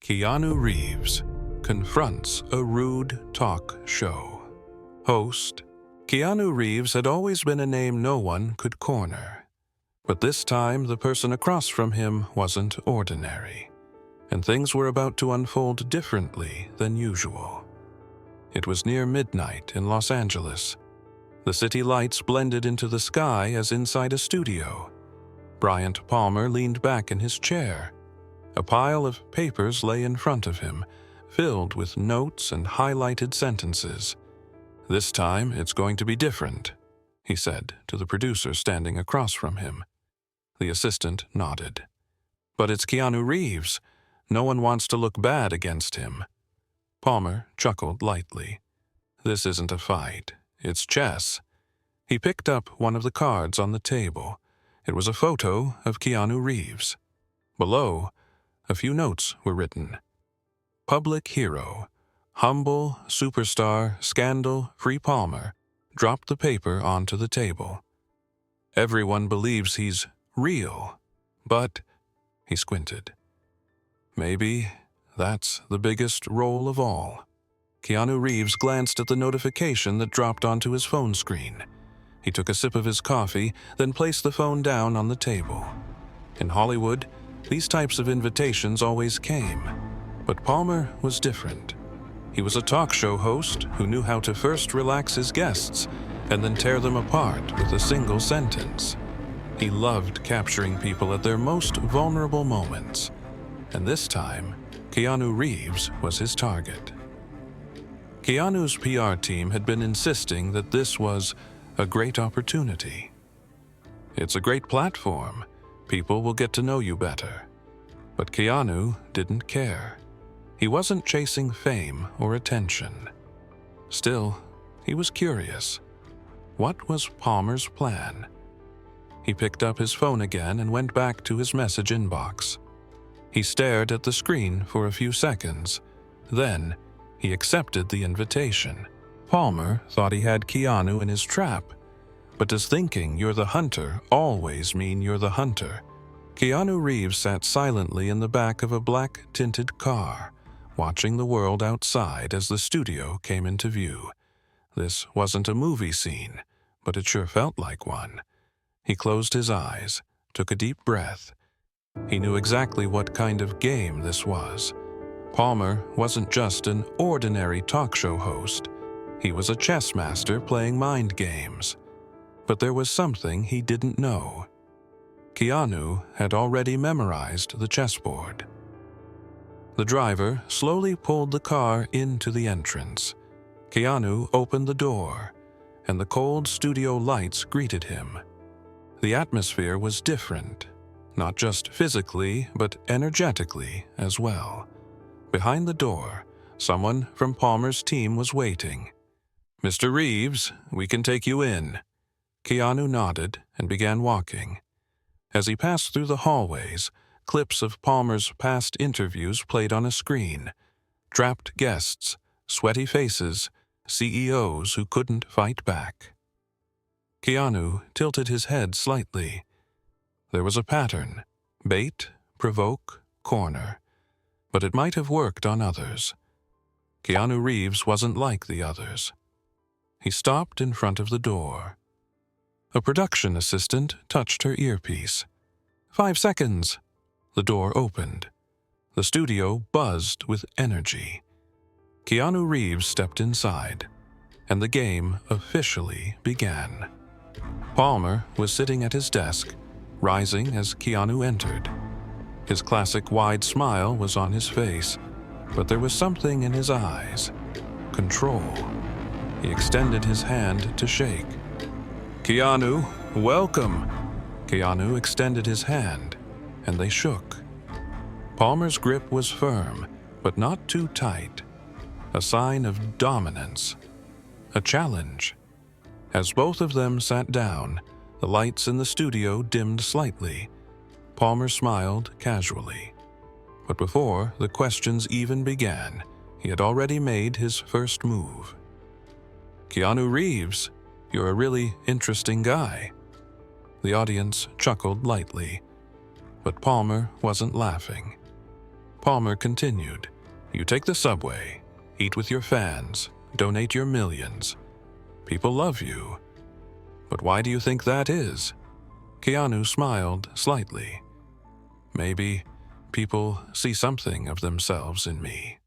Keanu Reeves Confronts a Rude Talk Show. Host: Keanu Reeves had always been a name no one could corner. But this time, the person across from him wasn't ordinary, and things were about to unfold differently than usual. It was near midnight in Los Angeles. The city lights blended into the sky as inside a studio. Bryant Palmer leaned back in his chair. A pile of papers lay in front of him, filled with notes and highlighted sentences. "This time, it's going to be different," he said to the producer standing across from him. The assistant nodded. "But it's Keanu Reeves. No one wants to look bad against him." Palmer chuckled lightly. "This isn't a fight. It's chess." He picked up one of the cards on the table. It was a photo of Keanu Reeves. Below, a few notes were written. Public hero, humble, superstar, scandal, free Palmer, dropped the paper onto the table. "Everyone believes he's real, but," he squinted, "maybe that's the biggest role of all." Keanu Reeves glanced at the notification that dropped onto his phone screen. He took a sip of his coffee, then placed the phone down on the table. In Hollywood, these types of invitations always came, but Palmer was different. He was a talk show host who knew how to first relax his guests and then tear them apart with a single sentence. He loved capturing people at their most vulnerable moments, and this time, Keanu Reeves was his target. Keanu's PR team had been insisting that this was a great opportunity. "It's a great platform. People will get to know you better." But Keanu didn't care. He wasn't chasing fame or attention. Still, he was curious. What was Palmer's plan? He picked up his phone again and went back to his message inbox. He stared at the screen for a few seconds. Then, he accepted the invitation. Palmer thought he had Keanu in his trap. But does thinking you're the hunter always mean you're the hunter? Keanu Reeves sat silently in the back of a black-tinted car, watching the world outside as the studio came into view. This wasn't a movie scene, but it sure felt like one. He closed his eyes, took a deep breath. He knew exactly what kind of game this was. Palmer wasn't just an ordinary talk show host. He was a chess master playing mind games. But there was something he didn't know. Keanu had already memorized the chessboard. The driver slowly pulled the car into the entrance. Keanu opened the door, and the cold studio lights greeted him. The atmosphere was different, not just physically, but energetically as well. Behind the door, someone from Palmer's team was waiting. "Mr. Reeves, we can take you in." Keanu nodded and began walking. As he passed through the hallways, clips of Palmer's past interviews played on a screen. Trapped guests, sweaty faces, CEOs who couldn't fight back. Keanu tilted his head slightly. There was a pattern: bait, provoke, corner. But it might have worked on others. Keanu Reeves wasn't like the others. He stopped in front of the door. A production assistant touched her earpiece. 5 seconds. The door opened. The studio buzzed with energy. Keanu Reeves stepped inside, and the game officially began. Palmer was sitting at his desk, rising as Keanu entered. His classic wide smile was on his face, but there was something in his eyes. Control. He extended his hand to shake. "Keanu, welcome." Keanu extended his hand, and they shook. Palmer's grip was firm, but not too tight. A sign of dominance. A challenge. As both of them sat down, the lights in the studio dimmed slightly. Palmer smiled casually. But before the questions even began, he had already made his first move. "Keanu Reeves, you're a really interesting guy." The audience chuckled lightly, but Palmer wasn't laughing. Palmer continued, "You take the subway, eat with your fans, donate your millions. People love you. But why do you think that is?" Keanu smiled slightly. "Maybe people see something of themselves in me."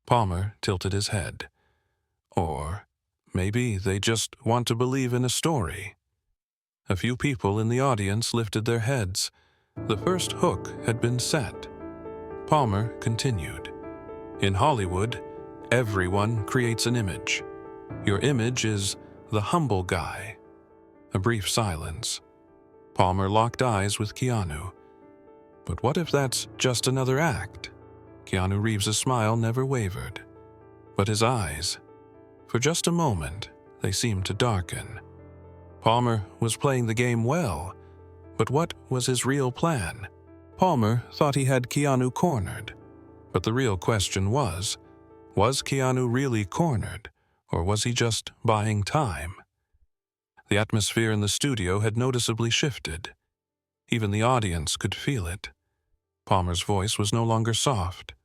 Palmer tilted his head. "Or maybe they just want to believe in a story." A few people in the audience lifted their heads. The first hook had been set. Palmer continued, "In Hollywood, everyone creates an image. Your image is the humble guy." A brief silence. Palmer locked eyes with Keanu. "But what if that's just another act?" Keanu Reeves' smile never wavered. But his eyes, for just a moment, they seemed to darken. Palmer was playing the game well, but what was his real plan? Palmer thought he had Keanu cornered, but the real question was Keanu really cornered, or was he just buying time? The atmosphere in the studio had noticeably shifted. Even the audience could feel it. Palmer's voice was no longer soft.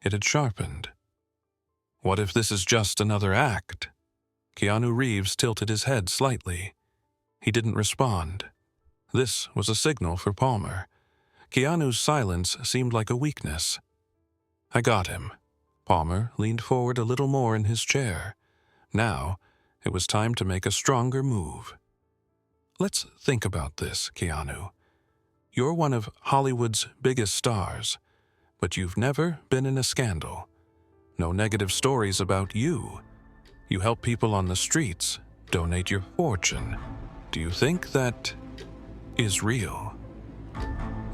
It had sharpened. "What if this is just another act?" Keanu Reeves tilted his head slightly. He didn't respond. This was a signal for Palmer. Keanu's silence seemed like a weakness. "I got him." Palmer leaned forward a little more in his chair. Now, it was time to make a stronger move. "Let's think about this, Keanu. You're one of Hollywood's biggest stars, but you've never been in a scandal. No negative stories about you. You help people on the streets, donate your fortune. Do you think that is real?"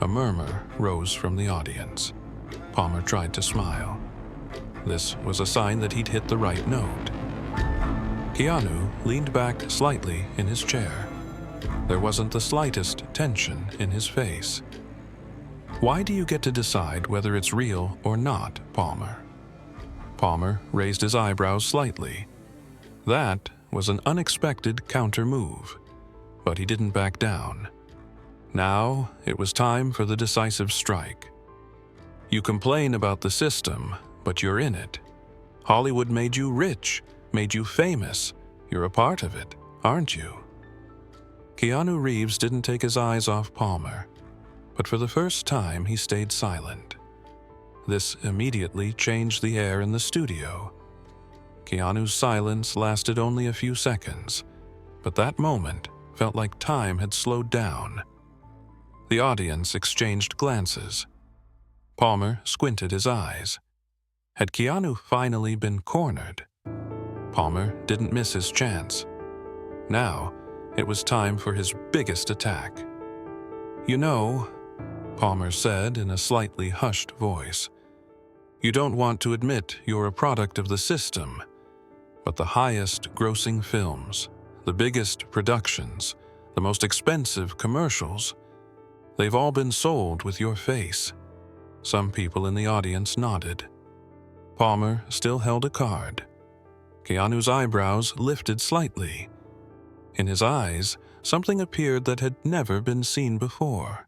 A murmur rose from the audience. Palmer tried to smile. This was a sign that he'd hit the right note. Keanu leaned back slightly in his chair. There wasn't the slightest tension in his face. "Why do you get to decide whether it's real or not, Palmer?" Palmer raised his eyebrows slightly. That was an unexpected counter-move, but he didn't back down. Now it was time for the decisive strike. "You complain about the system, but you're in it. Hollywood made you rich, made you famous. You're a part of it, aren't you?" Keanu Reeves didn't take his eyes off Palmer, but for the first time he stayed silent. This immediately changed the air in the studio. Keanu's silence lasted only a few seconds, but that moment felt like time had slowed down. The audience exchanged glances. Palmer squinted his eyes. Had Keanu finally been cornered? Palmer didn't miss his chance. Now, it was time for his biggest attack. "You know," Palmer said in a slightly hushed voice, "you don't want to admit you're a product of the system, but the highest-grossing films, the biggest productions, the most expensive commercials, they've all been sold with your face." Some people in the audience nodded. Palmer still held a card. Keanu's eyebrows lifted slightly. In his eyes, something appeared that had never been seen before.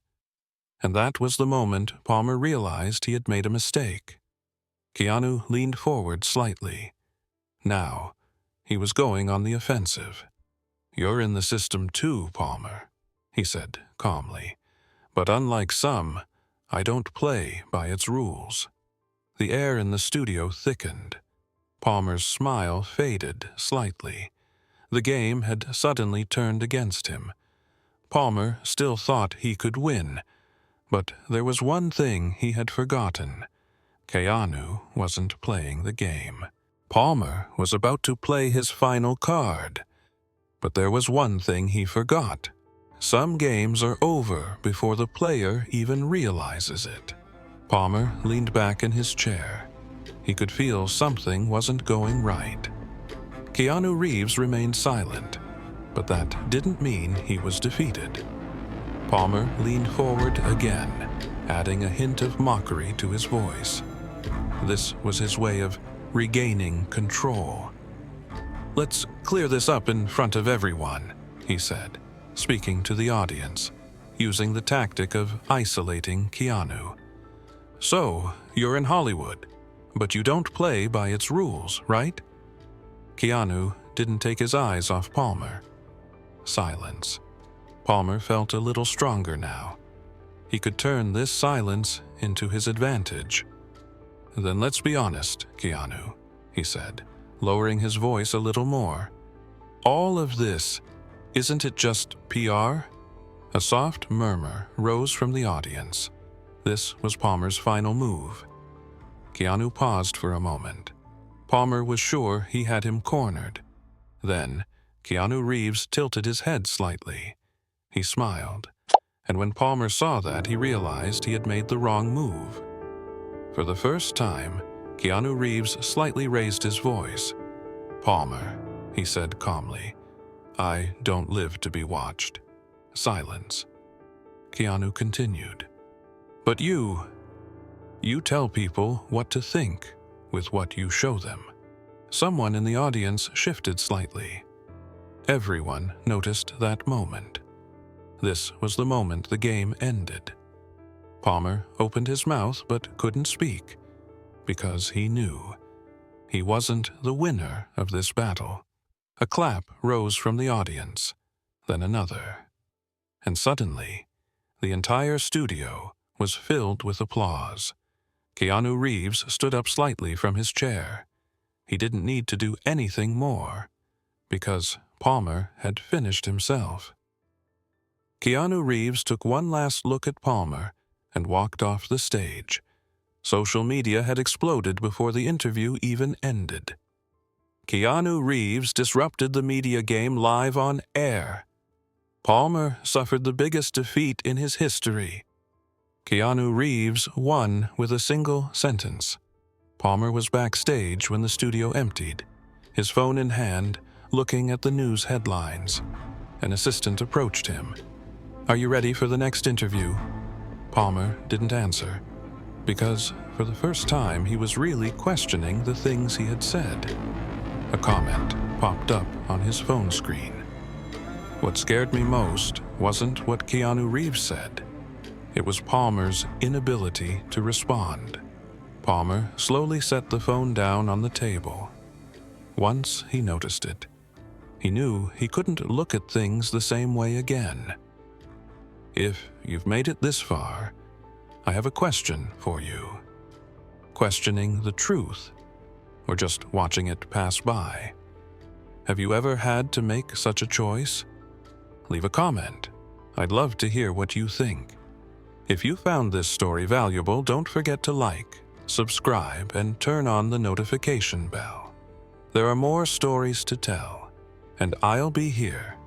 And that was the moment Palmer realized he had made a mistake. Keanu leaned forward slightly. Now, he was going on the offensive. "You're in the system too, Palmer," he said calmly. "But unlike some, I don't play by its rules." The air in the studio thickened. Palmer's smile faded slightly. The game had suddenly turned against him. Palmer still thought he could win, but there was one thing he had forgotten. Keanu wasn't playing the game. Palmer was about to play his final card. But there was one thing he forgot. Some games are over before the player even realizes it. Palmer leaned back in his chair. He could feel something wasn't going right. Keanu Reeves remained silent, but that didn't mean he was defeated. Palmer leaned forward again, adding a hint of mockery to his voice. This was his way of regaining control. "Let's clear this up in front of everyone," he said, speaking to the audience, using the tactic of isolating Keanu. So, you're in Hollywood, but you don't play by its rules, right? Keanu didn't take his eyes off Palmer. Silence. Palmer felt a little stronger now. He could turn this silence into his advantage. Then let's be honest, Keanu, he said, lowering his voice a little more. All of this, isn't it just PR? A soft murmur rose from the audience. This was Palmer's final move. Keanu paused for a moment. Palmer was sure he had him cornered. Then, Keanu Reeves tilted his head slightly. He smiled, and when Palmer saw that, he realized he had made the wrong move. For the first time, Keanu Reeves slightly raised his voice. "Palmer," he said calmly, "I don't live to be watched." Silence. Keanu continued. "But you tell people what to think with what you show them." Someone in the audience shifted slightly. Everyone noticed that moment. This was the moment the game ended. Palmer opened his mouth but couldn't speak, because he knew he wasn't the winner of this battle. A clap rose from the audience, then another. And suddenly, the entire studio was filled with applause. Keanu Reeves stood up slightly from his chair. He didn't need to do anything more, because Palmer had finished himself. Keanu Reeves took one last look at Palmer and walked off the stage. Social media had exploded before the interview even ended. Keanu Reeves disrupted the media game live on air. Palmer suffered the biggest defeat in his history. Keanu Reeves won with a single sentence. Palmer was backstage when the studio emptied, his phone in hand, looking at the news headlines. An assistant approached him. "Are you ready for the next interview?" Palmer didn't answer, because for the first time he was really questioning the things he had said. A comment popped up on his phone screen. What scared me most wasn't what Keanu Reeves said. It was Palmer's inability to respond. Palmer slowly set the phone down on the table. Once he noticed it, he knew he couldn't look at things the same way again. If you've made it this far, I have a question for you. Questioning the truth, or just watching it pass by? Have you ever had to make such a choice? Leave a comment. I'd love to hear what you think. If you found this story valuable, don't forget to like, subscribe, and turn on the notification bell. There are more stories to tell, and I'll be here